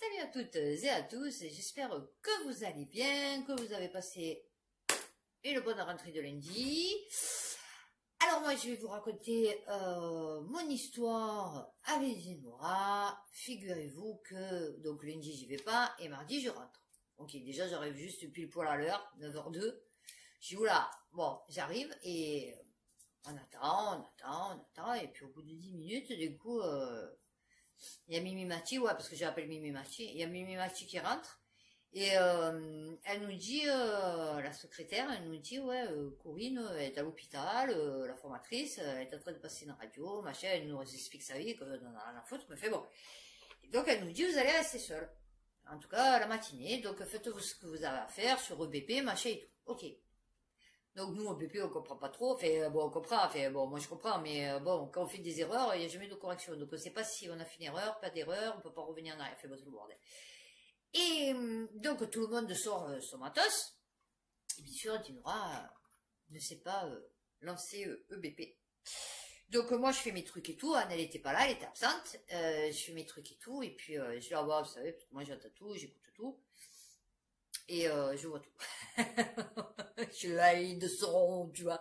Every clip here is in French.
Salut à toutes et à tous, et j'espère que vous allez bien, que vous avez passé une bonne rentrée de lundi. Alors moi je vais vous raconter mon histoire avec Zenora. Figurez-vous que donc lundi j'y vais pas et mardi je rentre. Ok, déjà j'arrive juste pile poil à l'heure, 9h02. Je dis oula, bon j'arrive et on attend, et puis au bout de 10 minutes, du coup... il y a Mimi Mati, ouais, parce que j'appelle Mimi Mati. Il y a Mimi Mati qui rentre. Et elle nous dit, la secrétaire, elle nous dit, ouais, Corinne est à l'hôpital, la formatrice, elle est en train de passer une radio, machin, elle nous explique sa vie, que dans la faute, mais fait bon. Et donc elle nous dit, vous allez rester seule. En tout cas, la matinée, donc faites-vous ce que vous avez à faire sur EBP, machin et tout. Ok. Donc nous, au BP, on comprend pas trop. Enfin, bon, on comprend. Enfin, bon, moi je comprends, mais bon, quand on fait des erreurs, il n'y a jamais de correction. Donc on ne sait pas si on a fait une erreur, pas d'erreur, on peut pas revenir en arrière. Fait bon, tout le bordel. Et donc tout le monde sort son matos. Et bien sûr, Dinora ne sait pas lancer EBP. Donc moi je fais mes trucs et tout. Anne, elle était pas là, elle était absente. Je fais mes trucs et tout. Et puis je la vois, vous savez, parce que moi j'entends tout, j'écoute tout. Et je vois tout. Je suis là, ils de son, tu vois.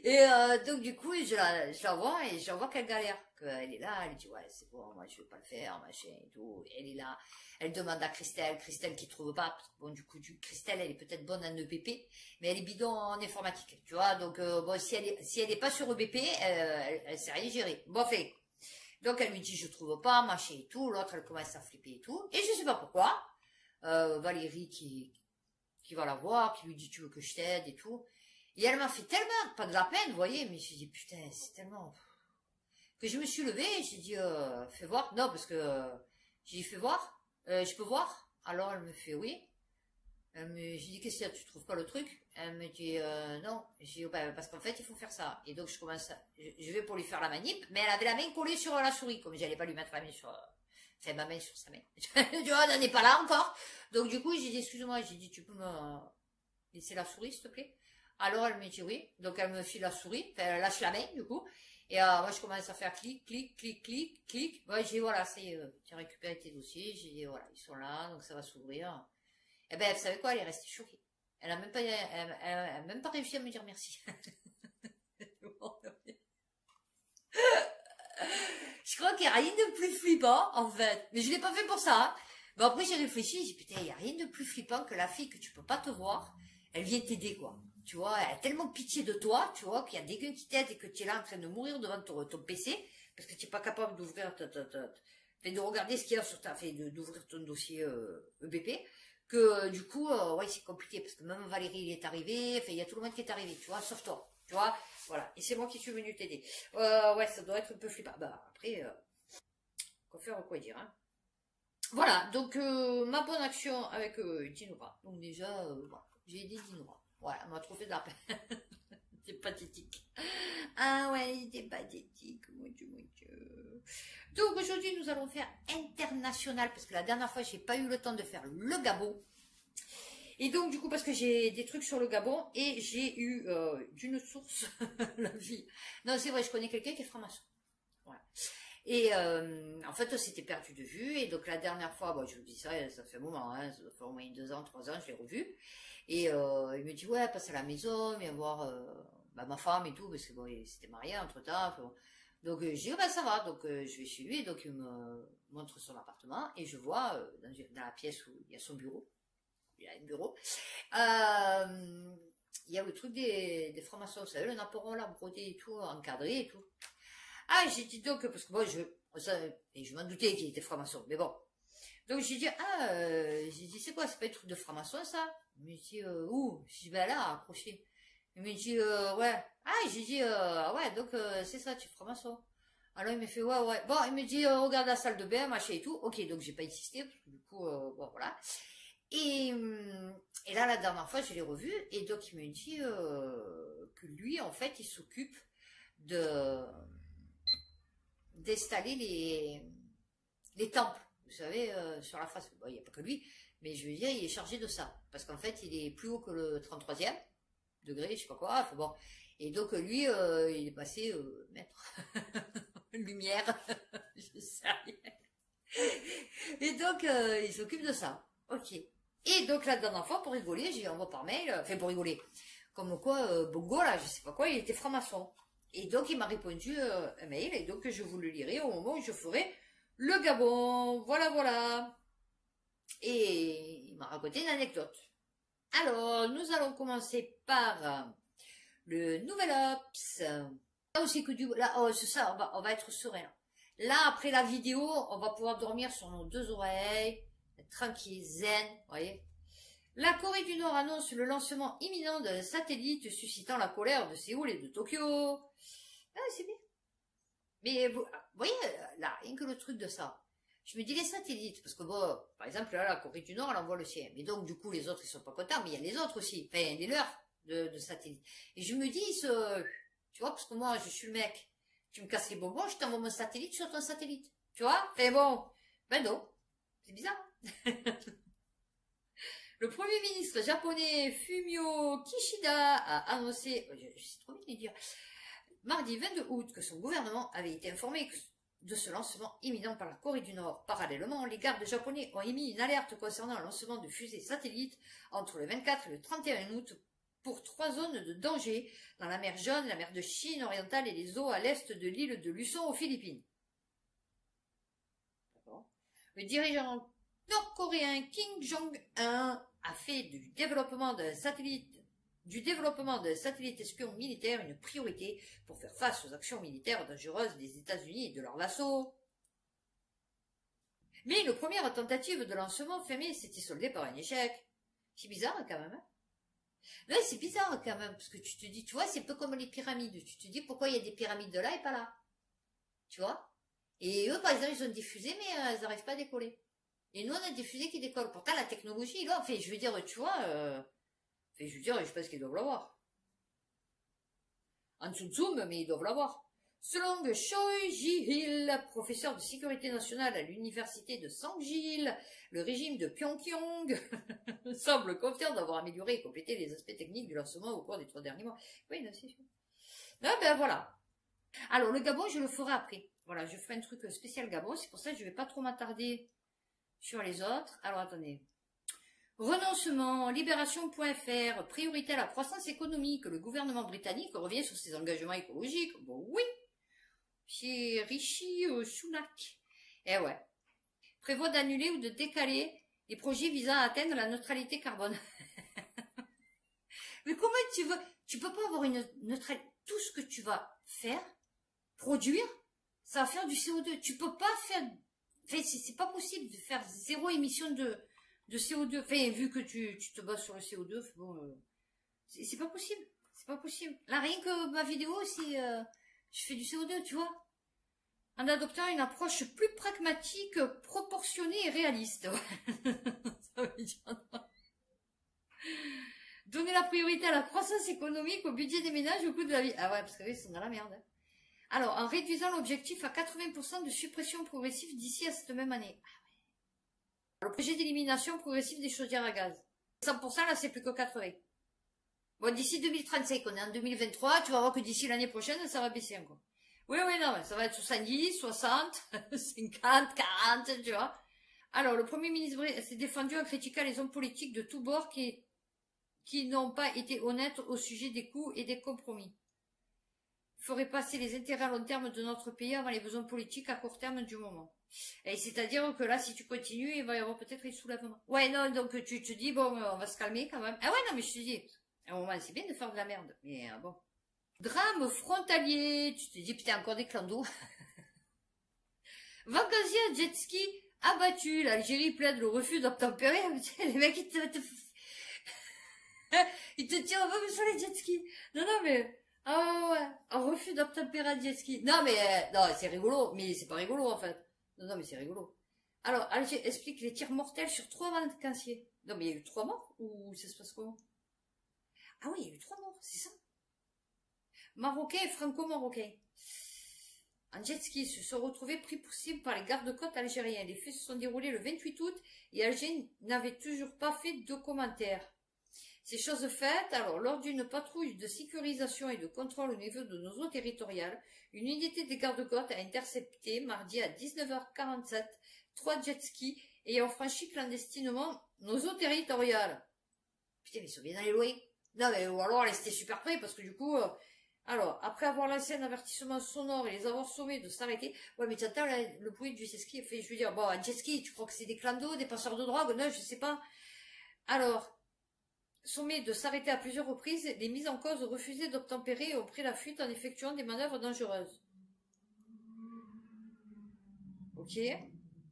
Et donc du coup, je la vois et je la vois qu'elle galère. Qu'elle est là, elle dit ouais c'est bon, moi je vais pas le faire, machin et tout. Et elle est là, elle demande à Christelle qui trouve pas. Bon du coup, Christelle elle est peut-être bonne en EBP, mais elle est bidon en informatique, tu vois. Donc bon si elle est pas sur EBP, elle sait rien gérer. Bon fait. Donc elle lui dit je trouve pas, machin et tout. L'autre elle commence à flipper et tout. Et je sais pas pourquoi. Valérie qui va la voir, qui lui dit tu veux que je t'aide et tout. Et elle m'a fait tellement, pas de la peine, vous voyez, mais j'ai dit putain, c'est tellement... Que je me suis levée, j'ai dit fais voir. Non, parce que j'ai dit fais voir, je peux voir. Alors elle me fait oui. J'ai dit qu'est-ce qu'il y a, tu trouves pas le truc? Elle me dit non. J'ai dit bah, parce qu'en fait il faut faire ça. Et donc je commence à... Je vais pour lui faire la manip, mais elle avait la main collée sur la souris, comme j'allais pas lui mettre la main sur... Enfin, ma main sur sa main. Tu vois, on n'en est pas là encore. Donc, du coup, j'ai dit, excuse-moi, j'ai dit, tu peux me laisser la souris, s'il te plaît? Alors, elle me dit oui. Donc, elle me file la souris. Enfin, elle lâche la main, du coup. Et moi, je commence à faire clic, clic, clic, clic, clic. Ouais, j'ai dit, voilà, c'est tu as récupéré tes dossiers. J'ai dit, voilà, ils sont là, donc ça va s'ouvrir. Eh ben, vous savez quoi, elle est restée choquée. Elle a même pas, elle a même pas réussi à me dire merci. Je crois qu'il n'y a rien de plus flippant, en fait. Mais je l'ai pas fait pour ça. Hein. Bon, après, j'ai réfléchi, j'ai dit, putain, il n'y a rien de plus flippant que la fille que tu peux pas te voir. Elle vient t'aider, quoi. Tu vois, elle a tellement pitié de toi, tu vois, qu'il y a des gars qui t'aident et que tu es là en train de mourir devant ton PC, parce que tu n'es pas capable d'ouvrir de regarder ce qu'il y a sur ta, d'ouvrir ton dossier EBP, que du coup, ouais, c'est compliqué, parce que même Valérie, il est arrivé, enfin, il y a tout le monde qui est arrivé, tu vois, sauf toi. Tu vois, voilà. Et c'est moi qui suis venue t'aider. Ouais, ça doit être un peu flippant. Bah, après, quoi faire ou quoi dire, hein. Voilà, donc ma bonne action avec Dinora. Donc déjà, voilà, j'ai aidé Dinora. Voilà, elle m'a trop fait de la peine. C'est pathétique. Ah ouais, c'est pathétique, mon Dieu, mon Dieu. Donc aujourd'hui, nous allons faire international, parce que la dernière fois, j'ai pas eu le temps de faire le Gabon. Et donc, du coup, parce que j'ai des trucs sur le Gabon, et j'ai eu d'une source la vie. Non, c'est vrai, je connais quelqu'un qui est franc-maçon. Voilà. Et en fait, on s'était perdu de vue. Et donc, la dernière fois, bon, je vous dis ça, ça fait un moment, hein, ça fait au moins 2 ans, 3 ans, je l'ai revu. Et il me dit, ouais, passe à la maison, viens voir bah, ma femme et tout, parce que bon, il s'était marié entre-temps. Bon. Donc, j'ai dit, oh, bah, ça va. Donc, je vais chez lui, donc il me montre son appartement. Et je vois, dans la pièce où il y a son bureau, il y a un bureau, il y a le truc des francs-maçons, vous savez, le naperon là, brodé et tout, encadré et tout. Ah, j'ai dit donc, parce que moi, je m'en doutais qu'il était franc-maçon, mais bon. Donc j'ai dit, j'ai dit, c'est quoi, c'est pas un truc de franc-maçon ça? Il me dit, où? J'ai dit, ben là, accroché. Il me dit, ouais. Ah, j'ai dit, ouais, donc c'est ça, tu es franc-maçon. Alors il me fait, ouais, ouais. Bon, il me dit, regarde la salle de bain, machin et tout. Ok, donc j'ai pas insisté, parce que du coup, bon, voilà. Et là, la dernière fois, je l'ai revu, et donc il me dit que lui, en fait, il s'occupe d'installer les temples, vous savez, sur la face. Bon, il n'y a pas que lui, mais je veux dire, il est chargé de ça. Parce qu'en fait, il est plus haut que le 33e degré, je sais pas quoi. Enfin bon. Et donc, lui, il est passé maître. Lumière. Je sais rien. Et donc, il s'occupe de ça. Ok. Et donc, la dernière fois, pour rigoler, j'ai envoyé par mail, enfin pour rigoler, comme quoi, Bongo, là, je sais pas quoi, il était franc-maçon. Et donc, il m'a répondu un mail, et donc je vous le lirai au moment où je ferai le Gabon. Voilà, voilà. Et il m'a raconté une anecdote. Alors, nous allons commencer par le nouvel Ops. Là aussi que du... Là, oh, c'est ça, on va être serein. Là, après la vidéo, on va pouvoir dormir sur nos deux oreilles, tranquille, zen, voyez. La Corée du Nord annonce le lancement imminent d'un satellite suscitant la colère de Séoul et de Tokyo. Ah, c'est bien. Mais vous voyez, là, rien que le truc de ça. Je me dis les satellites, parce que bon, par exemple, là, la Corée du Nord, elle envoie le sien. Mais donc, du coup, les autres, ils sont pas contents, mais il y a les autres aussi. Enfin, les leurs de satellites. Et je me dis, tu vois, parce que moi, je suis le mec. Tu me casses les bonbons, je t'envoie mon satellite sur ton satellite. Tu vois? Enfin bon, ben non. C'est bizarre. Le premier ministre japonais Fumio Kishida a annoncé, je sais trop vite les dire, mardi 22 août que son gouvernement avait été informé de ce lancement imminent par la Corée du Nord. Parallèlement, les gardes japonais ont émis une alerte concernant le lancement de fusées satellites entre le 24 et le 31 août pour 3 zones de danger dans la mer Jaune, la mer de Chine orientale et les eaux à l'est de l'île de Luçon aux Philippines. Le dirigeant nord-coréen Kim Jong-un a fait du développement d'un satellite espion militaire une priorité pour faire face aux actions militaires dangereuses des États-Unis et de leurs vassaux. Mais une première tentative de lancement fin mai s'était soldée par un échec. C'est bizarre quand même, hein? Ouais, c'est bizarre quand même, parce que tu te dis, tu vois, c'est un peu comme les pyramides. Tu te dis pourquoi il y a des pyramides de là et pas là. Tu vois? Et eux, par exemple, ils ont des fusées, mais elles n'arrivent pas à décoller. Et nous, on a des fusées qui décollent. Pourtant, la technologie, là, fait, je veux dire, tu vois, je veux dire, je pense qu'ils doivent l'avoir. En dessous de mais ils doivent l'avoir. Selon Choi Ji-hil, professeur de sécurité nationale à l'université de Sangjil, le régime de Pyongyang semble confiant d'avoir amélioré et complété les aspects techniques du lancement au cours des 3 derniers mois. Oui, là, c'est sûr. Ah ben voilà. Alors, le Gabon, je le ferai après. Voilà, je ferai un truc spécial Gabon. C'est pour ça que je ne vais pas trop m'attarder sur les autres. Alors, attendez. Renoncement, libération.fr, priorité à la croissance économique. Le gouvernement britannique revient sur ses engagements écologiques. Bon, oui. C'est Rishi Sunak. Eh ouais. Prévoit d'annuler ou de décaler les projets visant à atteindre la neutralité carbone. Mais comment tu peux pas avoir une neutralité, tout ce que tu vas faire, produire, ça va faire du CO2. Tu peux pas faire, enfin, c'est pas possible de faire 0 émission de CO2. Enfin, vu que tu te bases sur le CO2, bon, c'est pas possible. C'est pas possible. Là, rien que ma vidéo, c'est, je fais du CO2, tu vois. En adoptant une approche plus pragmatique, proportionnée et réaliste. Ça veut dire donner la priorité à la croissance économique, au budget des ménages, au coût de la vie. Ah ouais, parce que oui, ils sont dans la merde. Alors, en réduisant l'objectif à 80% de suppression progressive d'ici à cette même année. Le projet d'élimination progressive des chaudières à gaz. 100%, là, c'est plus que 80. Bon, d'ici 2035, on est en 2023, tu vas voir que d'ici l'année prochaine, ça va baisser encore. Oui, non, ça va être 70, 60, 50, 40, tu vois. Alors, le Premier ministre s'est défendu en critiquant les hommes politiques de tous bords qui n'ont pas été honnêtes au sujet des coûts et des compromis. Ferait passer les intérêts à long terme de notre pays avant les besoins politiques à court terme du moment. Et c'est-à-dire que là, si tu continues, il va y avoir peut-être des soulèvements. Ouais, non, donc tu te dis, bon, on va se calmer quand même. Ah ouais, non, mais je te dis, à un moment, c'est bien de faire de la merde. Mais bon. Drame frontalier. Tu te dis, putain, encore des clandos. Vacancier à jet ski abattu. L'Algérie plaide le refus d'obtempérer. Les mecs, ils te tirent même sur les jet skis. Non, mais... Ah ouais, un refus d'obtempérer à jet ski. Non, mais... non, c'est rigolo. Mais c'est pas rigolo, en fait. Non, mais c'est rigolo. Alors, Alger explique les tirs mortels sur 3 vacanciers. Non, mais il y a eu 3 morts? Ou ça se passe comment? Ah oui, il y a eu 3 morts, c'est ça. Marocains et franco-marocains. En jet ski se sont retrouvés pris pour cible par les gardes-côtes algériens. Les faits se sont déroulés le 28 août et Alger n'avait toujours pas fait de commentaires. Ces choses faites, alors, lors d'une patrouille de sécurisation et de contrôle au niveau de nos eaux territoriales, une unité des gardes-côtes a intercepté, mardi à 19h47, 3 jet skis et ont franchi clandestinement nos eaux territoriales. Putain, mais ils sont bien allés loin. Non, mais ou alors, elle était super près, parce que du coup... alors, après avoir lancé un avertissement sonore et les avoir sommés de s'arrêter... Ouais, mais tu entends le bruit du jet ski, fait, je veux dire, bon, un jet ski, tu crois que c'est des clandos, des passeurs de drogue? Non, je sais pas. Alors, sommés de s'arrêter à plusieurs reprises, les mises en cause ont refusé d'obtempérer et ont pris la fuite en effectuant des manœuvres dangereuses. Ok.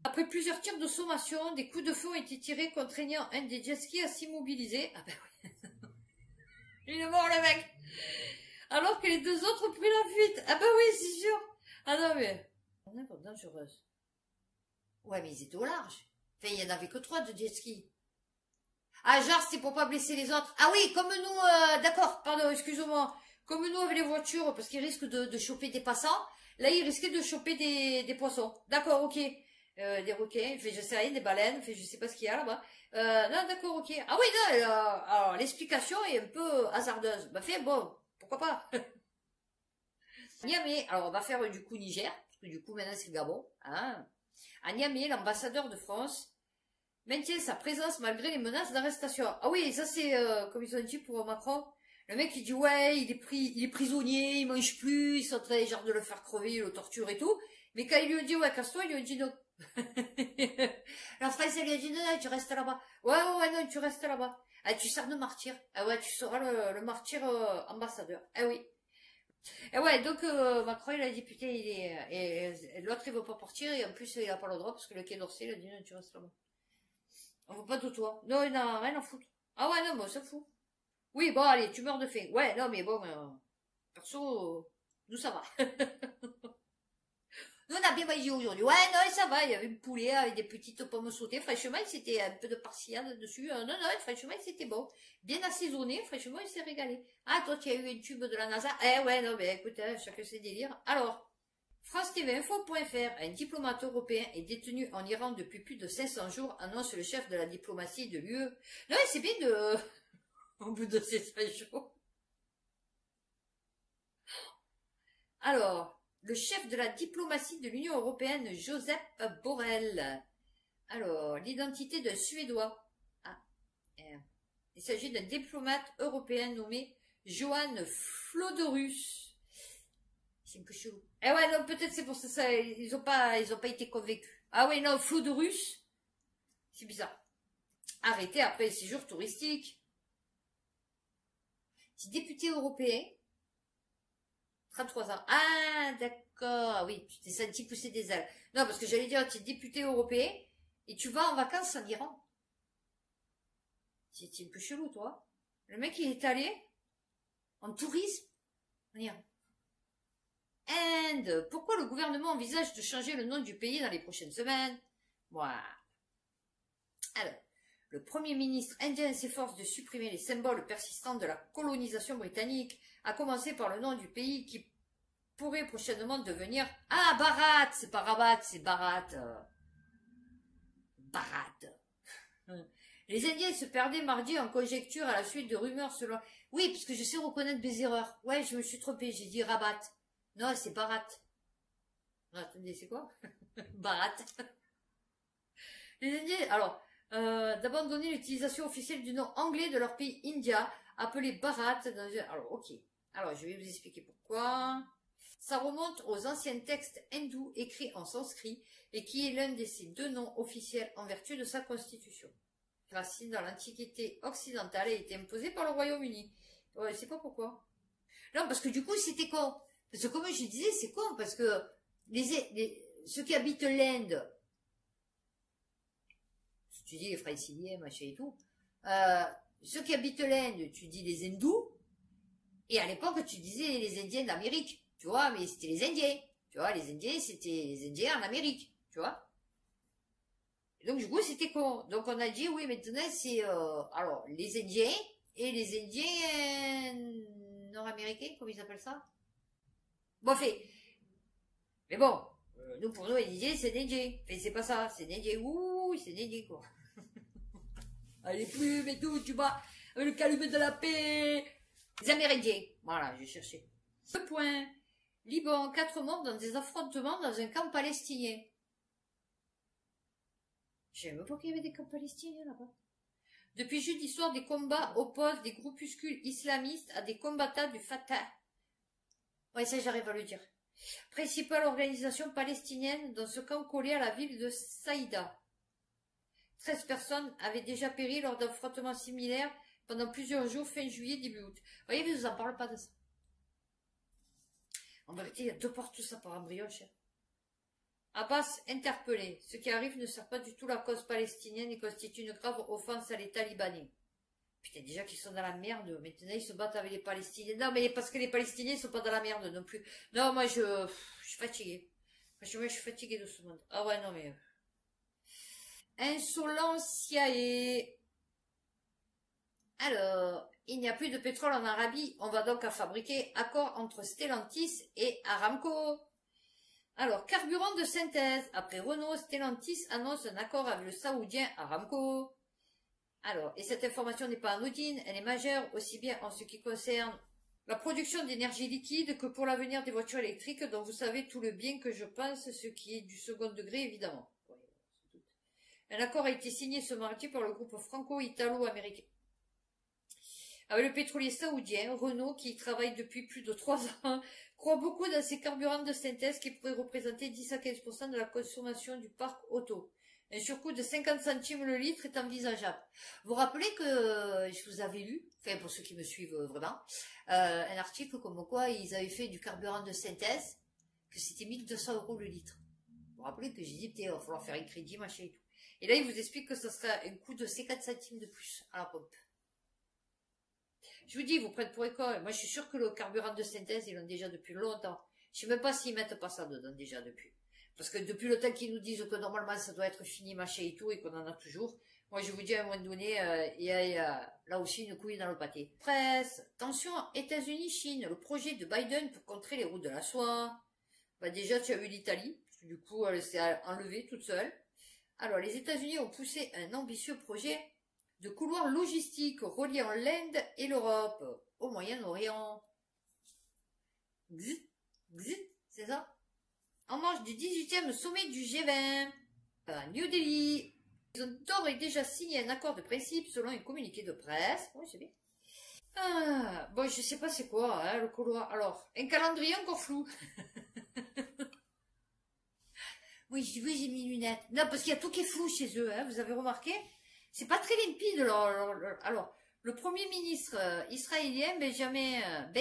Après plusieurs tirs de sommation, des coups de feu ont été tirés contraignant un des jet skis à s'immobiliser. Ah ben oui. Il est mort le mec. Alors que les deux autres ont pris la fuite. Ah ben oui, c'est sûr. Ah non mais... Manœuvre dangereuse. Ouais, mais ils étaient au large. Enfin, il y en avait que 3 de jet ski. Ah, genre, c'est pour pas blesser les autres. Ah oui, comme nous, d'accord, pardon, excuse-moi. Comme nous avec les voitures, parce qu'ils risquent de choper des passants, là, ils risquaient de choper des poissons. D'accord, ok. Des requins, fait, je sais rien, des baleines, fait, je sais pas ce qu'il y a là-bas. Non, d'accord, ok. Ah oui, non, alors, l'explication est un peu hasardeuse. Bah, fait, bon, pourquoi pas. Niamey, alors on va faire du coup Niger, parce que du coup maintenant c'est le Gabon. Hein. À Niamey, l'ambassadeur de France maintient sa présence malgré les menaces d'arrestation. Ah oui, ça c'est comme ils ont dit pour Macron. Le mec il dit ouais, il est prisonnier, il mange plus, ils sont en train genre de le faire crever, il le torture et tout. Mais quand il lui a dit ouais, casse-toi, il lui a dit non. La Français lui a dit non, non, tu restes là-bas. Ouais, non, tu restes là-bas. Ah, tu sers de martyr. Ah ouais, tu seras le martyr ambassadeur. Ah oui. Et ouais, donc Macron il a dit putain, et l'autre il veut pas partir et en plus il a pas le droit parce que le Quai d'Orsay il a dit non, tu restes là-bas. On veut pas de toi. Non, il n'a rien à foutre. Ah ouais, non, bon, ça fout. Oui, bon, allez, tu meurs de faim. Ouais, non, mais bon, perso, nous ça va. Nous, on a bien mangé aujourd'hui. Ouais, non, ça va. Il y avait le poulet avec des petites pommes sautées. Franchement, c'était un peu de parsillade dessus. Non, franchement, c'était bon. Bien assaisonné. Franchement, il s'est régalé. Ah, toi, tu as eu un tube de la NASA. Eh ouais, non, mais écoute, hein, chacun ses délires. Alors, France TV Info.fr, un diplomate européen est détenu en Iran depuis plus de 500 jours, annonce le chef de la diplomatie de l'UE. Non, c'est bien de... au bout de 500 jours. Alors, le chef de la diplomatie de l'Union européenne, Josep Borrell. Alors, l'identité d'un Suédois. Ah, il s'agit d'un diplomate européen nommé Johan Flodorus. C'est un peu chelou. Eh ouais, non, peut-être c'est pour ça, ils ont pas été convaincus. Ah ouais, non, Flodorus. C'est bizarre. Arrêté après le séjour touristique. C'est député européen. 33 ans. Ah, d'accord. Oui, tu t'es senti pousser des ailes. Non, parce que j'allais dire, tu es député européen et tu vas en vacances en Iran. C'est un peu chelou, toi. Le mec, il est allé en tourisme en Iran. Inde. Pourquoi le gouvernement envisage de changer le nom du pays dans les prochaines semaines? Voilà. Alors, le Premier ministre indien s'efforce de supprimer les symboles persistants de la colonisation britannique, à commencer par le nom du pays qui pourrait prochainement devenir... Ah, Bharat. C'est pas Rabat, c'est Bharat. Bharat. Les Indiens se perdaient mardi en conjecture à la suite de rumeurs selon... Oui, parce que je sais reconnaître mes erreurs. Ouais, je me suis trompée, j'ai dit Rabat. Non, c'est Bharat. Non, attendez, c'est quoi? Bharat. Les Indiens, alors, d'abandonner l'utilisation officielle du nom anglais de leur pays India, appelé Bharat. Alors, ok. Alors, je vais vous expliquer pourquoi. Ça remonte aux anciens textes hindous écrits en sanskrit et qui est l'un de ces deux noms officiels en vertu de sa constitution. Racine dans l'Antiquité occidentale et été imposée par le Royaume-Uni. Ouais, je sais pas pourquoi. Non, parce que du coup, c'était con. Parce que comme je disais, c'est con, parce que ceux qui habitent l'Inde, tu dis les franciliens, machin et tout, ceux qui habitent l'Inde, tu dis les hindous, et à l'époque, tu disais les Indiens d'Amérique, tu vois, mais c'était les Indiens. Tu vois, les Indiens, c'était les Indiens en Amérique, tu vois. Et donc, du coup, c'était con. Donc, on a dit, oui, maintenant, c'est, alors, les Indiens et les Indiens nord-américains, comment ils appellent ça? Bon, fait. Mais bon, nous, pour nous, les Indiens, c'est des Indiens. Fait, c'est pas ça, c'est des Indiens. Ouh, c'est des Indiens, quoi. Allez, plus, mais tout, tu vois, avec le calumet de la paix. Les Amérindiens. Voilà, j'ai cherché. 2 points. Liban, 4 morts dans des affrontements dans un camp palestinien. Je savais même pas qu'il y avait des camps palestiniens là-bas. Depuis jeudi soir, des combats opposent des groupuscules islamistes à des combattants du Fatah. Ouais, ça j'arrive à le dire. Principale organisation palestinienne dans ce camp collé à la ville de Saïda. 13 personnes avaient déjà péri lors d'affrontements similaires pendant plusieurs jours fin juillet, début août. Vous voyez, mais je vous en parle pas de ça. En vérité, il y a 2 portes tout ça par embrioche. Abbas interpellé. Ce qui arrive ne sert pas du tout la cause palestinienne et constitue une grave offense à l'État libanais. Putain, déjà qu'ils sont dans la merde, maintenant ils se battent avec les Palestiniens. Non, mais parce que les Palestiniens sont pas dans la merde non plus. Non, moi je suis fatiguée. Franchement, je suis fatiguée de ce monde. Ah ouais, non mais... Insolence SIAE. Alors, il n'y a plus de pétrole en Arabie. On va donc à fabriquer accord entre Stellantis et Aramco. Alors, carburant de synthèse. Après Renault, Stellantis annonce un accord avec le saoudien Aramco. Alors, et cette information n'est pas anodine, elle est majeure aussi bien en ce qui concerne la production d'énergie liquide que pour l'avenir des voitures électriques dont vous savez tout le bien que je pense, ce qui est du second degré évidemment. Un accord a été signé ce mardi par le groupe franco-italo-américain avec le pétrolier saoudien Renault qui y travaille depuis plus de 3 ans, croit beaucoup dans ces carburants de synthèse qui pourraient représenter 10 à 15% de la consommation du parc auto. Un surcoût de 50 centimes le litre est envisageable. Vous vous rappelez que je vous avais lu, enfin pour ceux qui me suivent vraiment, un article comme quoi ils avaient fait du carburant de synthèse, que c'était 1200 € le litre. Vous vous rappelez que j'ai dit, il va falloir faire un crédit, machin et tout. Et là, il vous explique que ça sera un coût de 50 centimes de plus à la pompe. Je vous dis, ils vous prennent pour école. Moi, je suis sûre que le carburant de synthèse, ils l'ont déjà depuis longtemps. Je sais même pas s'ils mettent pas ça dedans déjà depuis. Parce que depuis le temps qu'ils nous disent que normalement ça doit être fini, machin et tout, et qu'on en a toujours, moi je vous dis à un moment donné, il y a là aussi une couille dans le pâté. Presse, tension États-Unis-Chine, le projet de Biden pour contrer les routes de la soie. Bah déjà tu as eu l'Italie, du coup elle s'est enlevée toute seule. Alors les États-Unis ont poussé un ambitieux projet de couloir logistique reliant l'Inde et l'Europe au Moyen-Orient. C'est ça? En marge du 18e sommet du G20 à New Delhi. Ils ont d'ores et déjà signé un accord de principe selon un communiqué de presse. Oui, c'est bien. Ah, bon, je sais pas c'est quoi, hein, le couloir. Alors, un calendrier encore flou. Oui, j'ai mis une lunette. Non, parce qu'il y a tout qui est flou chez eux, hein, vous avez remarqué? C'est pas très limpide. Alors, le premier ministre israélien Benjamin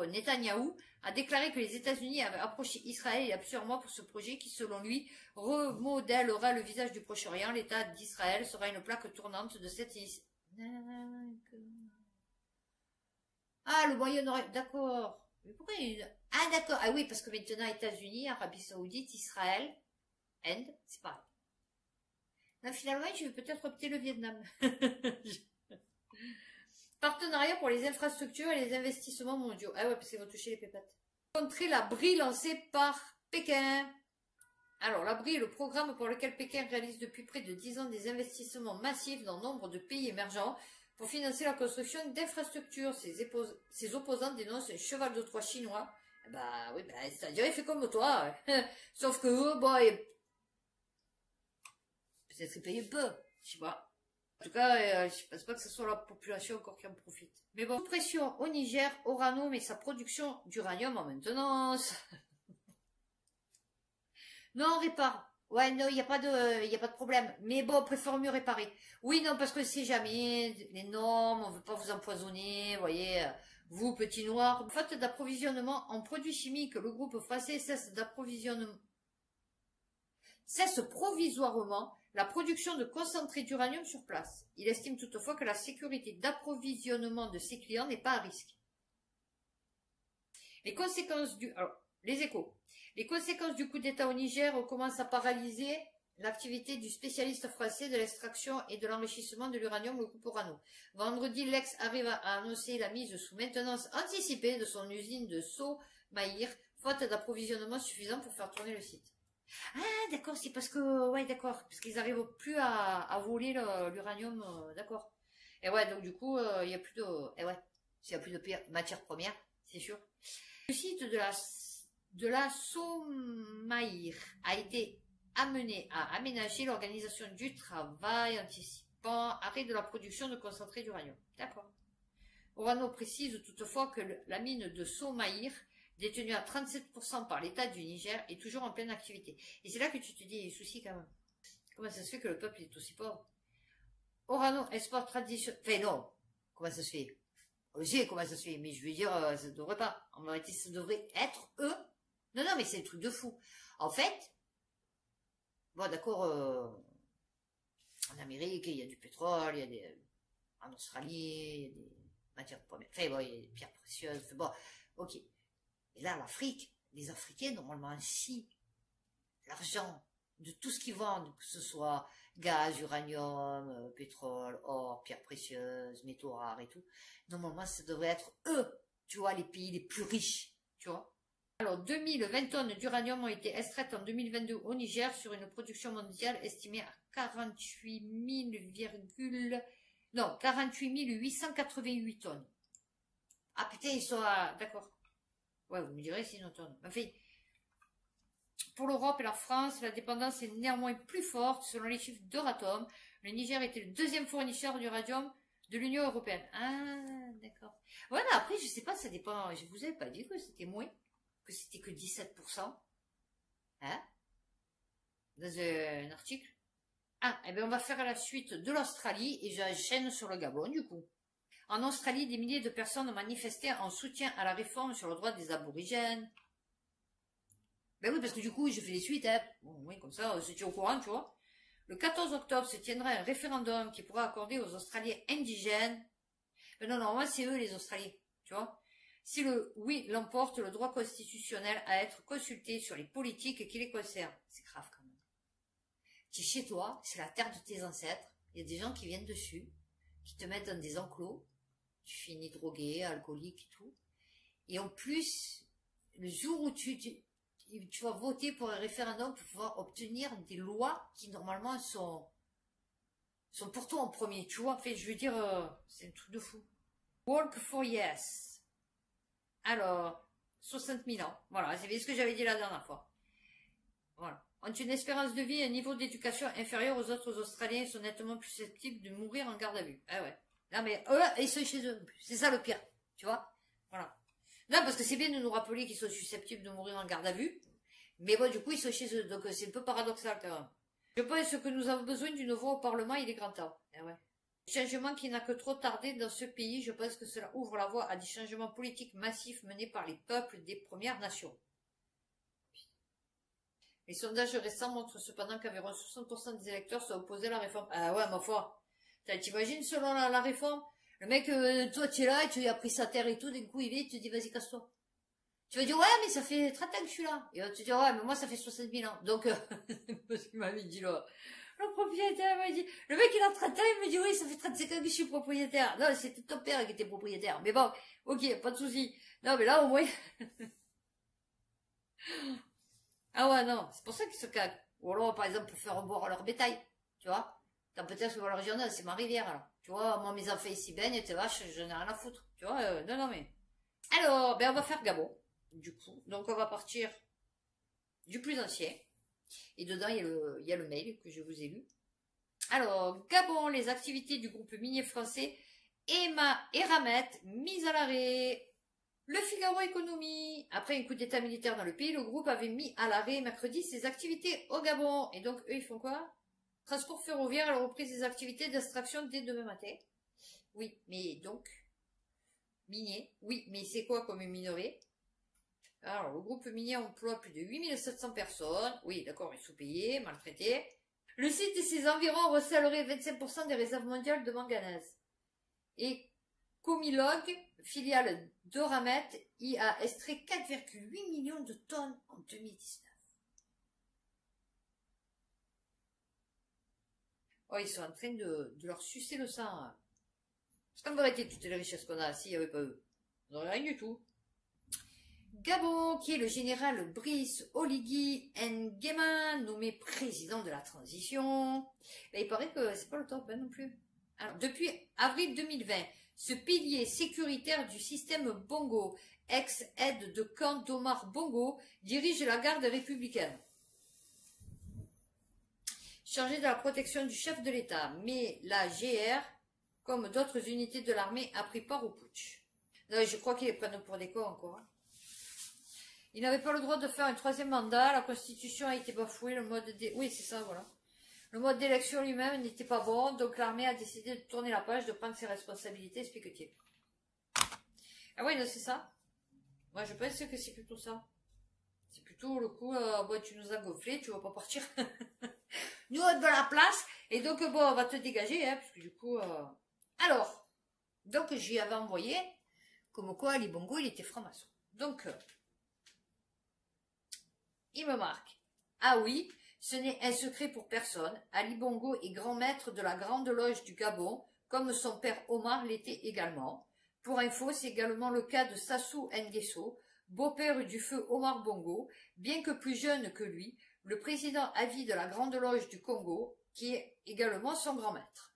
Netanyahou a déclaré que les États-Unis avaient approché Israël il y a plusieurs mois pour ce projet qui, selon lui, remodèlera le visage du Proche-Orient. L'État d'Israël sera une plaque tournante de cette initiative. Ah, le Moyen-Orient, d'accord. Mais pourquoi il y a une... Ah, d'accord. Ah oui, parce que maintenant, États-Unis, Arabie Saoudite, Israël, Inde, c'est pareil. Là, finalement, je vais peut-être opter le Vietnam. Partenariat pour les infrastructures et les investissements mondiaux. Ah ouais, parce qu'ils vont toucher les pépettes. Contrer la BRI lancée par Pékin. Alors, la BRI est le programme pour lequel Pékin réalise depuis près de 10 ans des investissements massifs dans nombre de pays émergents pour financer la construction d'infrastructures. Ses opposants dénoncent un cheval de Troie chinois. Bah oui, bah, c'est-à-dire il fait comme toi. Sauf que eux, bon, peut-être qu'ils payent un peu. Je sais pas. En tout cas, je pense pas que ce soit la population encore qui en profite. Mais bon, pression au Niger, Orano met sa production d'uranium en maintenance. Non, on répare. Ouais, non, il n'y a pas de problème. Mais bon, on préfère mieux réparer. Oui, non, parce que c'est jamais les normes, on veut pas vous empoisonner, vous voyez. Vous, petit noir. Faute d'approvisionnement en produits chimiques, le groupe français cesse provisoirement la production de concentré d'uranium sur place. Il estime toutefois que la sécurité d'approvisionnement de ses clients n'est pas à risque. Les conséquences du... Alors, les échos. Les conséquences du coup d'État au Niger commencent à paralyser l'activité du spécialiste français de l'extraction et de l'enrichissement de l'uranium, le groupe Orano. Vendredi, l'ex arrive à annoncer la mise sous maintenance anticipée de son usine de Sault-Maïr, faute d'approvisionnement suffisant pour faire tourner le site. Ah, d'accord, c'est parce que... Ouais, d'accord, parce qu'ils n'arrivent plus à voler l'uranium, d'accord. Et ouais, donc du coup, il n'y a plus de... Et ouais, s'il n'y a plus de matière première, c'est sûr. Le site de la Sault-Maïr a été amené à aménager l'organisation du travail, anticipant arrêt de la production de concentré d'uranium. D'accord. Orano précise toutefois que la mine de Somaïr, détenue à 37% par l'État du Niger, est toujours en pleine activité. Et c'est là que tu te dis, il y a des soucis quand même. Comment ça se fait que le peuple est aussi pauvre? Orano export traditionnel... Enfin non, comment ça se fait? Je sais comment ça se fait, mais je veux dire, ça ne devrait pas. En vérité, ça devrait être eux. Non, non, mais c'est un truc de fou. En fait, bon d'accord, en Amérique, il y a du pétrole, il y a des... En Australie, il y a des matières premières. Enfin bon, il y a des pierres précieuses. Enfin, bon, ok. Et là, l'Afrique, les Africains, normalement, si l'argent de tout ce qu'ils vendent, que ce soit gaz, uranium, pétrole, or, pierres précieuses, métaux rares et tout, normalement, ça devrait être eux, tu vois, les pays les plus riches, tu vois. Alors, 2020 tonnes d'uranium ont été extraites en 2022 au Niger sur une production mondiale estimée à 48 888 tonnes. Ah putain, ils sont à... D'accord. Ouais, vous me direz c'est une tonne. Enfin, pour l'Europe et la France, la dépendance est néanmoins plus forte. Selon les chiffres d'Euratom, le Niger était le deuxième fournisseur d'uranium de l'Union européenne. Ah, d'accord. Ouais, mais après, je sais pas, ça dépend. Je vous avais pas dit que c'était moins, que c'était que 17%. Hein? Dans un article. Ah, eh bien, on va faire la suite de l'Australie et j'enchaîne sur le Gabon, du coup. En Australie, des milliers de personnes ont manifesté en soutien à la réforme sur le droit des aborigènes. Ben oui, parce que du coup, je fais les suites, hein. Bon, oui, comme ça, c'est au courant, tu vois. Le 14 octobre se tiendra un référendum qui pourra accorder aux Australiens indigènes. Mais non, non, moi, c'est eux, les Australiens, tu vois. Si le oui l'emporte, le droit constitutionnel à être consulté sur les politiques qui les concernent. C'est grave, quand même. Tu es chez toi, c'est la terre de tes ancêtres. Il y a des gens qui viennent dessus, qui te mettent dans des enclos. Tu finis drogué, alcoolique et tout. Et en plus, le jour où tu vas voter pour un référendum pour pouvoir obtenir des lois qui normalement sont pour toi en premier, tu vois. En fait, je veux dire, c'est un truc de fou. Walk for yes. Alors, 60 000 ans. Voilà, c'est ce que j'avais dit la dernière fois. Voilà. Ont une espérance de vie et un niveau d'éducation inférieur aux autres Australiens et sont nettement plus susceptibles de mourir en garde à vue. Ah ouais. Non mais eux, ils sont chez eux. C'est ça le pire. Tu vois. Voilà. Non, parce que c'est bien de nous rappeler qu'ils sont susceptibles de mourir en garde à vue. Mais bon, du coup, ils sont chez eux. Donc, c'est un peu paradoxal, quand même. Je pense que nous avons besoin d'une voix au Parlement, il est grand temps. Eh ouais. Changement qui n'a que trop tardé dans ce pays, je pense que cela ouvre la voie à des changements politiques massifs menés par les peuples des Premières Nations. Les sondages récents montrent cependant qu'environ 60% des électeurs sont opposés à la réforme. Ah ouais, ma foi. T'imagines selon la réforme? Le mec, toi, tu es là, et tu as pris sa terre et tout, d'un coup, il vient, il te dit, vas-y, casse-toi. Tu vas dire, ouais, mais ça fait 30 ans que je suis là. Et on te dit, ouais, mais moi, ça fait 60 000 ans. Donc, parce qu'il m'avait dit, là, le propriétaire m'a dit, le mec, il a 30 ans, il me dit, oui, ça fait 35 ans que je suis propriétaire. Non, c'était ton père qui était propriétaire. Mais bon, ok, pas de souci. Non, mais là, au moins... ah ouais, non, c'est pour ça qu'ils se caguent. Ou alors, par exemple, pour faire boire leur bétail, tu vois. T'as peut-être leur dire, non, c'est ma rivière, alors. Tu vois, moi, mes enfants ici baignent, et tes vaches, je n'ai rien à foutre. Tu vois, non, non, mais... Alors, ben, on va faire Gabon, du coup. Donc, on va partir du plus ancien. Et dedans, il y a le mail que je vous ai lu. Alors, Gabon, les activités du groupe minier français Eramet, mise à l'arrêt. Le Figaro Économie. Après un coup d'état militaire dans le pays, le groupe avait mis à l'arrêt mercredi ses activités au Gabon. Et donc, eux, ils font quoi? Transport ferroviaire à la reprise des activités d'extraction dès demain matin. Oui, mais donc, minier. Oui, mais c'est quoi comme minerai? Alors, le groupe minier emploie plus de 8700 personnes. Oui, d'accord, ils sont sous-payés, maltraités. Le site et ses environs recèleraient 25% des réserves mondiales de manganèse. Et Comilog, filiale d'Euramet, y a extrait 4,8 millions de tonnes en 2019. Oh, ils sont en train de leur sucer le sang. Hein. Parce qu'en vérité, toutes les richesses qu'on a, s'il n'y avait pas eux, on n'aurait rien du tout. Gabon, qui est le général Brice Oligui Nguema, nommé président de la transition. Ben, il paraît que c'est pas le top hein, non plus. Alors, depuis avril 2020, ce pilier sécuritaire du système Bongo, ex-aide de camp d'Omar Bongo, dirige la garde républicaine. chargée de la protection du chef de l'État, mais la GR, comme d'autres unités de l'armée, a pris part au putsch. Non, je crois qu'ils les prennent pour des cons encore. Il n'avait pas le droit de faire un troisième mandat, la constitution a été bafouée, le mode oui, c'est ça, voilà. Le mode d'élection lui-même n'était pas bon, donc l'armée a décidé de tourner la page, de prendre ses responsabilités, explique-t-il. Ah oui, c'est ça. Moi, je pense que c'est plutôt ça. C'est plutôt le coup, bon, tu nous as gonflé, tu vas pas partir. Nous, on a de la place, et donc, bon, on va te dégager, hein, parce que du coup... Alors, donc, j'y avais envoyé, comme quoi, Ali Bongo, il était franc-maçon. Donc, il me marque. Ah oui, ce n'est un secret pour personne. Ali Bongo est grand maître de la Grande Loge du Gabon, comme son père Omar l'était également. Pour info, c'est également le cas de Sassou Nguesso, beau-père du feu Omar Bongo, bien que plus jeune que lui, le président à vie de la Grande Loge du Congo, qui est également son grand maître.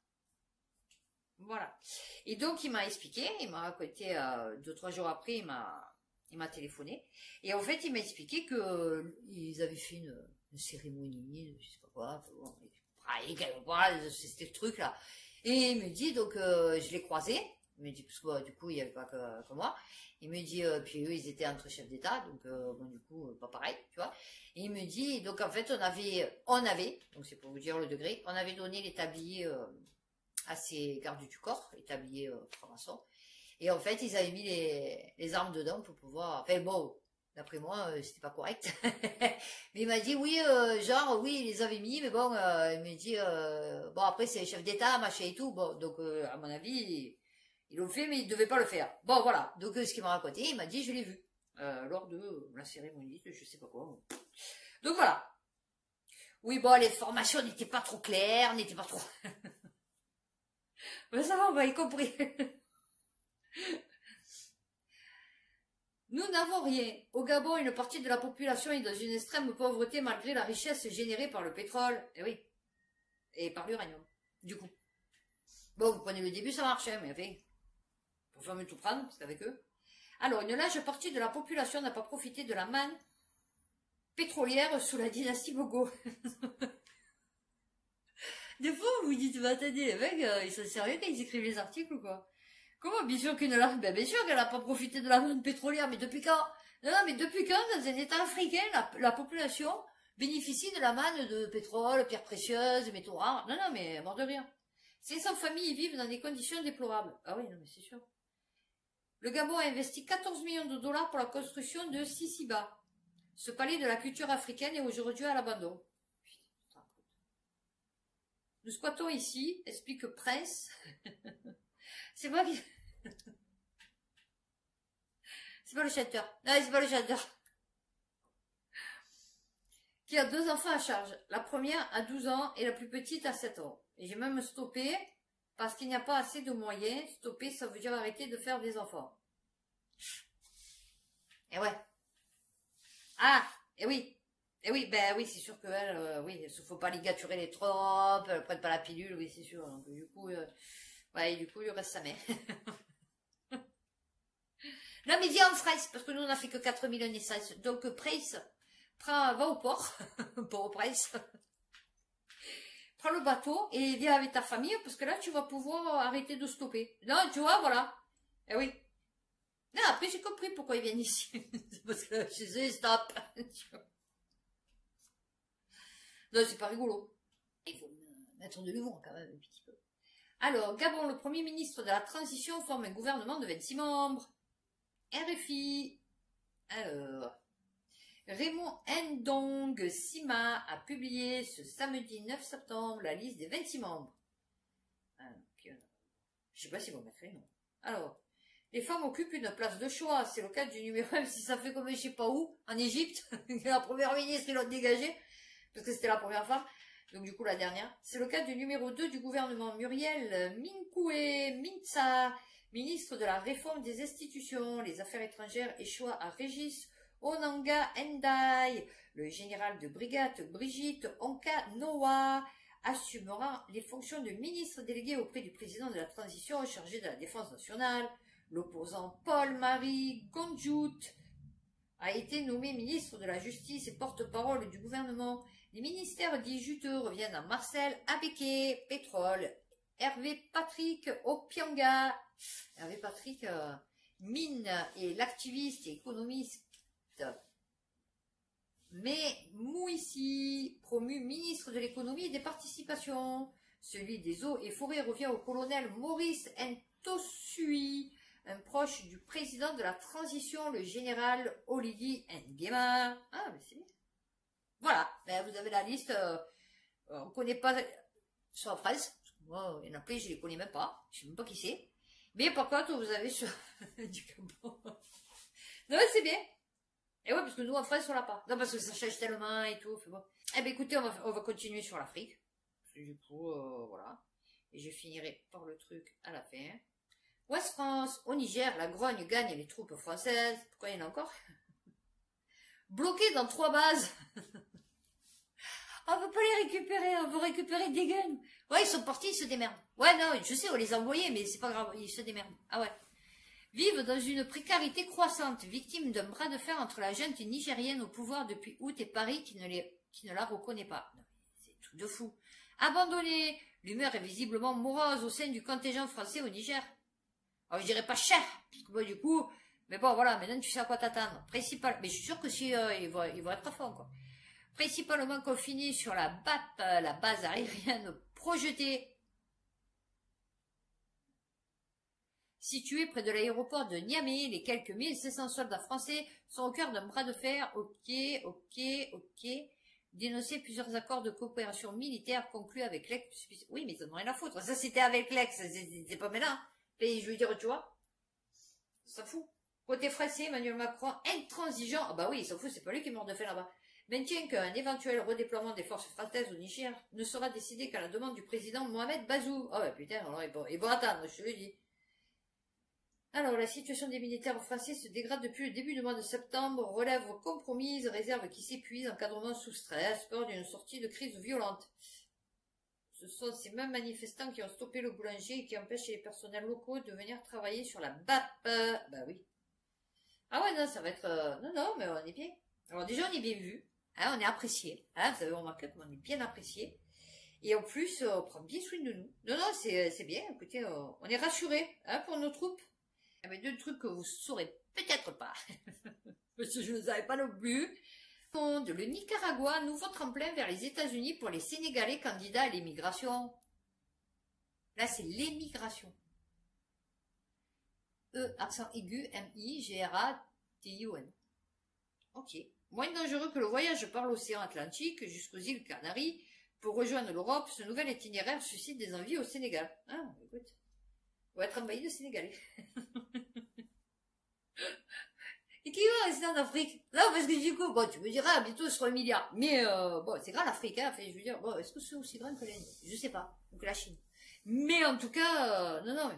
Voilà. Et donc, il m'a expliqué, il m'a raconté, 2-3 jours après, il m'a téléphoné. Et en fait, il m'a expliqué qu'ils avaient fait une cérémonie, je sais pas quoi, c'était le truc là. Et il me dit, donc, je l'ai croisé. Il me dit, parce que du coup, il n'y avait pas que moi. Il me dit, puis eux, ils étaient entre chefs d'État, donc, bon, du coup, pas pareil, tu vois. Et il me dit, donc, en fait, on avait, donc c'est pour vous dire le degré, on avait donné les tabliers à ces gardes du corps, les tabliers francs-maçons. Et en fait, ils avaient mis les armes dedans pour pouvoir... Enfin bon, d'après moi, c'était pas correct. Mais il m'a dit, oui, genre, oui, ils les avaient mis, mais bon, il m'a dit, bon, après, c'est chef d'État, machin et tout. Bon, donc, à mon avis, ils l'ont fait, mais ils devaient pas le faire. Bon, voilà. Donc, ce qu'il m'a raconté, il m'a dit, je l'ai vu. Lors de la cérémonie, je sais pas quoi. Donc, voilà. Oui, bon, les formations n'étaient pas trop claires, n'étaient pas trop... Mais ça va, on va y compris. Nous n'avons rien. Au Gabon, une partie de la population est dans une extrême pauvreté malgré la richesse générée par le pétrole. Eh oui. Et par l'uranium. Du coup. Bon, vous prenez le début, ça marche, hein, mais enfin, pour faire mieux tout prendre, parce qu'avec eux. Alors, une large partie de la population n'a pas profité de la manne pétrolière sous la dynastie Bongo. Des fois, vous dites, bah, attendez, les mecs, ils sont sérieux quand ils écrivent les articles ou quoi? Comment? Bien sûr qu'une large, ben, bien sûr qu'elle n'a pas profité de la manne pétrolière, mais depuis quand? Non, non, mais depuis quand, dans un état africain, la population bénéficie de la manne de pétrole, pierres précieuses, métaux rares? Non, non, mais mort de rien. 500 familles vivent dans des conditions déplorables. Ah oui, non, mais c'est sûr. Le Gabon a investi 14 millions de dollars pour la construction de Sisiba. Ce palais de la culture africaine est aujourd'hui à l'abandon. Nous squattons ici, explique Prince. C'est pas qui... C'est pas le chanteur. Non, c'est pas le chanteur. Qui a 2 enfants à charge. La première a 12 ans et la plus petite a 7 ans. Et j'ai même stoppé parce qu'il n'y a pas assez de moyens. Stopper, ça veut dire arrêter de faire des enfants. Et ouais. Ah, et oui. Et oui, ben oui, c'est sûr qu'elle, oui, il faut pas ligaturer les tropes, elle prenne pas la pilule, oui, c'est sûr. Donc, du coup, ouais, du coup, il reste sa mère. Non, mais viens en France, parce que nous, on a fait que 4 000 naissances. Donc, Price, va au port, Port-au-Prince. Prends le bateau et viens avec ta famille, parce que là, tu vas pouvoir arrêter de stopper. Non, tu vois, voilà. Eh oui. Non, après, j'ai compris pourquoi ils viennent ici. Parce que chez eux, ils stoppent. Non, c'est pas rigolo. Il faut mettre de l'humour quand même un petit peu. Alors, Gabon, le premier ministre de la transition, forme un gouvernement de 26 membres. RFI. Alors, Raymond Ndong Sima a publié ce samedi 9 septembre la liste des 26 membres. Je sais pas si vous mettre les noms. Alors, les femmes occupent une place de choix. C'est le cas du numéro 1, si ça fait comme je sais pas où, en Égypte. La première ministre, ils l'ont dégagée. Parce que c'était la première femme, donc du coup la dernière. C'est le cas du numéro 2 du gouvernement, Muriel Minkoué Mintsa, ministre de la réforme des institutions, les affaires étrangères, échoua à Régis Onanga Ndai. Le général de brigade Brigitte Onka Noa assumera les fonctions de ministre délégué auprès du président de la transition chargé de la défense nationale. L'opposant Paul-Marie Gondjout a été nommé ministre de la Justice et porte-parole du gouvernement. Les ministères dits juteux reviennent à Marcel Abeke, pétrole. Hervé Patrick Opianga. Hervé Patrick, mine et l'activiste et économiste. Mais Mouissi, promu ministre de l'économie et des participations. Celui des eaux et forêts revient au colonel Maurice Ntosui, un proche du président de la transition, le général Oligui Nguema. Ah, mais c'est bien. Voilà, ben, vous avez la liste. On ne connaît pas sur la presse. Moi, il y en a plein, je ne les connais même pas. Je ne sais même pas qui c'est. Mais par contre, vous avez sur du Gabon. Non, c'est bien. Et ouais, parce que nous, en France, on l'a pas. Non, parce que ça change tellement et tout. Bon. Eh bien, écoutez, on va continuer sur l'Afrique. Du coup, voilà. Et je finirai par le truc à la fin. Ouest France, au Niger, la grogne gagne les troupes françaises. Pourquoi il y en a encore? Bloqués dans 3 bases. On veut pas les récupérer, on veut récupérer des guns. Ouais, ils sont partis, ils se démerdent. Ouais, non, je sais, on les a envoyés, mais c'est pas grave, ils se démerdent. Ah ouais. Vivent dans une précarité croissante, victimes d'un bras de fer entre la junte nigérienne au pouvoir depuis août et Paris qui ne la reconnaît pas. C'est tout de fou. Abandonnés, l'humeur est visiblement morose au sein du contingent français au Niger. Alors, je dirais pas cher, parce que bon, du coup, mais bon, voilà, maintenant tu sais à quoi t'attendre. Mais je suis sûr que si, ils vont être à fond, quoi. Principalement confinés sur la BAP, la base aérienne projetée, située près de l'aéroport de Niamey. Les quelques 1500 soldats français sont au cœur d'un bras de fer. Ok. Dénoncer plusieurs accords de coopération militaire conclus avec l'ex. Oui, mais ils en ont rien à foutre. Ça, c'était avec l'ex, c'est pas maintenant. Et je veux dire, tu vois, ça fout. Côté français, Emmanuel Macron, intransigeant. Ah bah oui, il s'en fout, c'est pas lui qui est mort de faim là-bas. Maintient qu'un éventuel redéploiement des forces françaises au Niger ne sera décidé qu'à la demande du président Mohamed Bazoum. Ah ouais, putain, alors ils vont attendre, je te le dis. Alors, la situation des militaires français se dégrade depuis le début du mois de septembre, relève compromise, réserve qui s'épuise, encadrement sous stress, peur d'une sortie de crise violente. Ce sont ces mêmes manifestants qui ont stoppé le boulanger et qui empêchent les personnels locaux de venir travailler sur la BAP. Bah oui. Ah ouais, non, ça va être... Non, mais on est bien. Alors déjà, on est bien vu. Hein, on est apprécié. Hein, vous avez remarqué qu'on est bien apprécié. Et en plus, on prend bien soin de nous. Non, c'est bien. Écoutez, on est rassurés hein, pour nos troupes. Ah, mais 2 trucs que vous saurez peut-être pas. Parce que je ne savais pas non plus. Le Nicaragua, nouveau tremplin vers les États-Unis pour les Sénégalais candidats à l'émigration. Là, c'est l'émigration. Accent aigu, M-I-G-R-A-T-I-O-N. Ok. Moins dangereux que le voyage par l'océan Atlantique jusqu'aux îles Canaries pour rejoindre l'Europe, ce nouvel itinéraire suscite des envies au Sénégal. Ah, écoute. On va être envahi de Sénégalais. Et qui va rester en Afrique? Non, parce que du coup, bon, tu me diras, bientôt ce sera 1 milliard. Mais, bon, c'est grand l'Afrique, hein. Enfin, je veux dire, bon, est-ce que c'est aussi grand que l'Inde? Je sais pas. Ou que la Chine. Mais en tout cas, non.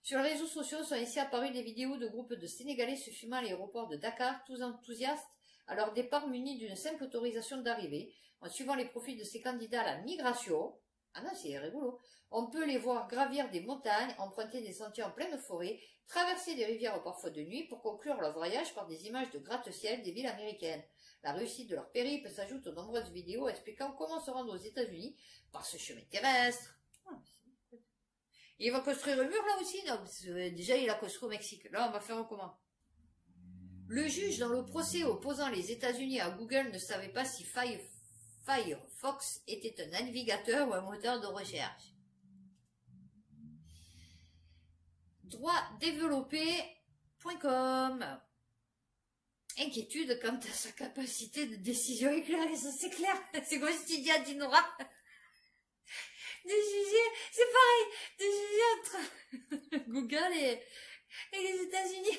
Sur les réseaux sociaux sont ainsi apparues des vidéos de groupes de Sénégalais se fumant à l'aéroport de Dakar, tous enthousiastes à leur départ munis d'une simple autorisation d'arrivée, en suivant les profils de ces candidats à la migration. Ah non, c'est rigolo. On peut les voir gravir des montagnes, emprunter des sentiers en pleine forêt, traverser des rivières parfois de nuit pour conclure leur voyage par des images de gratte-ciel des villes américaines. La réussite de leur périple s'ajoute aux nombreuses vidéos expliquant comment se rendre aux États-Unis par ce chemin terrestre. Et il va construire un mur là aussi? Non, parce que déjà il a construit au Mexique. Là, on va faire comment? Le juge dans le procès opposant les États-Unis à Google ne savait pas si Firefox était un navigateur ou un moteur de recherche. Droitdéveloppé.com. Inquiétude quant à sa capacité de décision éclairée, ça c'est clair. C'est quoi ce idiot d'Inora? Des sujets, c'est pareil, des sujets entre Google et les États-Unis.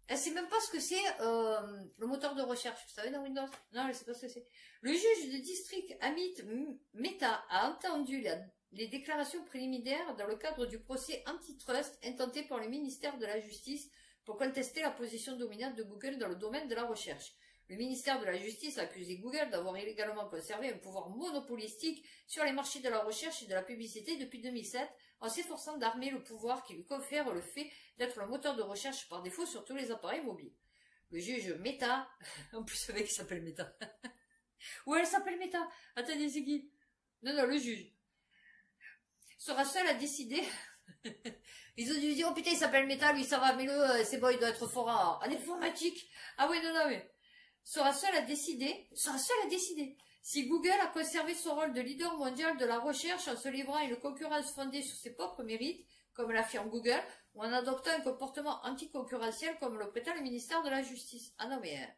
Elle sait même pas ce que c'est le moteur de recherche, vous savez, dans Windows. Non, elle sait pas ce que c'est. Le juge de district Amit Mehta a entendu les déclarations préliminaires dans le cadre du procès antitrust intenté par le ministère de la Justice pour contester la position dominante de Google dans le domaine de la recherche. Le ministère de la Justice a accusé Google d'avoir illégalement conservé un pouvoir monopolistique sur les marchés de la recherche et de la publicité depuis 2007, en s'efforçant d'armer le pouvoir qui lui confère le fait d'être le moteur de recherche par défaut sur tous les appareils mobiles. Le juge Mehta, en plus le mec s'appelle Mehta, Ou elle s'appelle Meta. Attendez, c'est qui? Non, non, le juge sera seul à décider. Ils ont dû dire, oh putain, il s'appelle Meta, lui, ça va, mais c'est bon, il doit être fort en informatique. Ah oui, non, non, mais sera seul à décider si Google a conservé son rôle de leader mondial de la recherche en se livrant à une concurrence fondée sur ses propres mérites, comme l'affirme Google, ou en adoptant un comportement anticoncurrentiel comme le prétend le ministère de la Justice. Ah non, mais...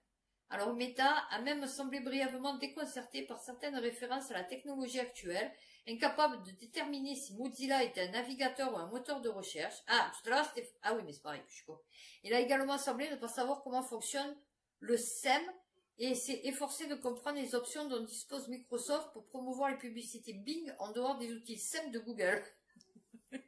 Alors Meta a même semblé brièvement déconcerté par certaines références à la technologie actuelle, incapable de déterminer si Mozilla était un navigateur ou un moteur de recherche. Ah, tout à l'heure c'était... Ah oui, mais c'est pareil, je suis con. Il a également semblé ne pas savoir comment fonctionne le SEM et s'est efforcé de comprendre les options dont dispose Microsoft pour promouvoir les publicités Bing en dehors des outils SEM de Google. Oui,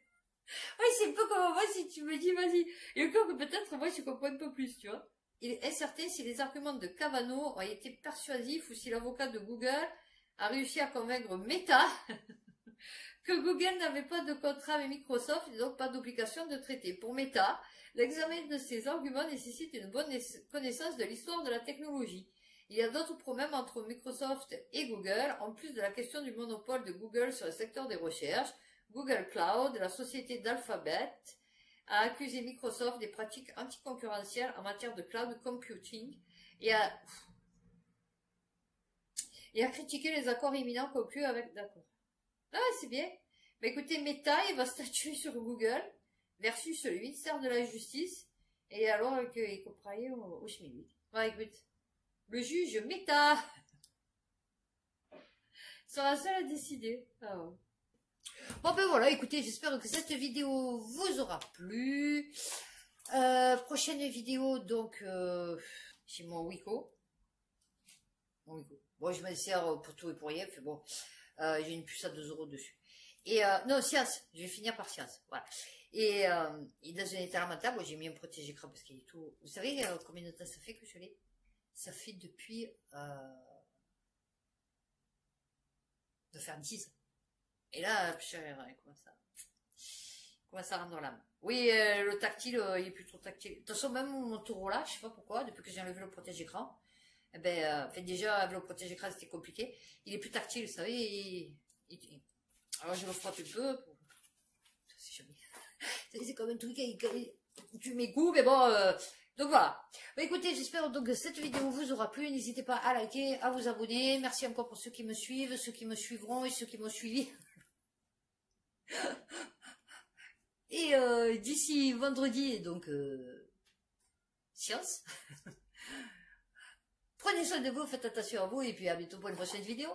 c'est un peu comme moi si tu me dis, vas-y. Et encore que peut-être, moi, je comprends un peu plus, tu vois. Il est incertain si les arguments de Kavanaugh ont été persuasifs ou si l'avocat de Google a réussi à convaincre Meta que Google n'avait pas de contrat avec Microsoft et donc pas d'obligation de traité. Pour Meta, l'examen de ces arguments nécessite une bonne connaissance de l'histoire de la technologie. Il y a d'autres problèmes entre Microsoft et Google, en plus de la question du monopole de Google sur le secteur des recherches. Google Cloud, la société d'Alphabet, a accusé Microsoft des pratiques anticoncurrentielles en matière de cloud computing et a critiqué les accords imminents conclus avec... D'accord. Ah, c'est bien. Mais écoutez, Meta, il va statuer sur Google versus le ministère de la Justice et alors qu'il comprendrait au SMIC. Ouais, écoute, le juge Meta sera seul à décider. Ah ouais. Bon ben voilà, écoutez, j'espère que cette vidéo vous aura plu. Prochaine vidéo, donc, chez mon Wiko. Bon, je m'en sers pour tout et pour rien, mais bon, j'ai une puce à 2 € dessus. Et, non, Science, je vais finir par Science, voilà. Et dans un état lamentable, moi j'ai mis un protège-écran parce qu'il est tout... Vous savez combien de temps ça fait que je l'ai? Ça fait depuis... de faire 10 ans. Et là, il commence à rendre l'âme. Oui, le tactile, il est plus trop tactile. De toute façon, même mon Motorola, je sais pas pourquoi, depuis que j'ai enlevé le protège-écran, eh ben, fait déjà, avec le protège-écran, c'était compliqué. Il est plus tactile, vous savez. Alors, je le frotte un peu. C'est comme un truc, tu mets goût, mais bon... Donc voilà. Bah, écoutez, j'espère donc que cette vidéo vous aura plu. N'hésitez pas à liker, à vous abonner. Merci encore pour ceux qui me suivent, ceux qui me suivront et ceux qui m'ont suivi. Et d'ici vendredi, donc Science. Prenez soin de vous, faites attention à vous et puis à bientôt pour une prochaine vidéo.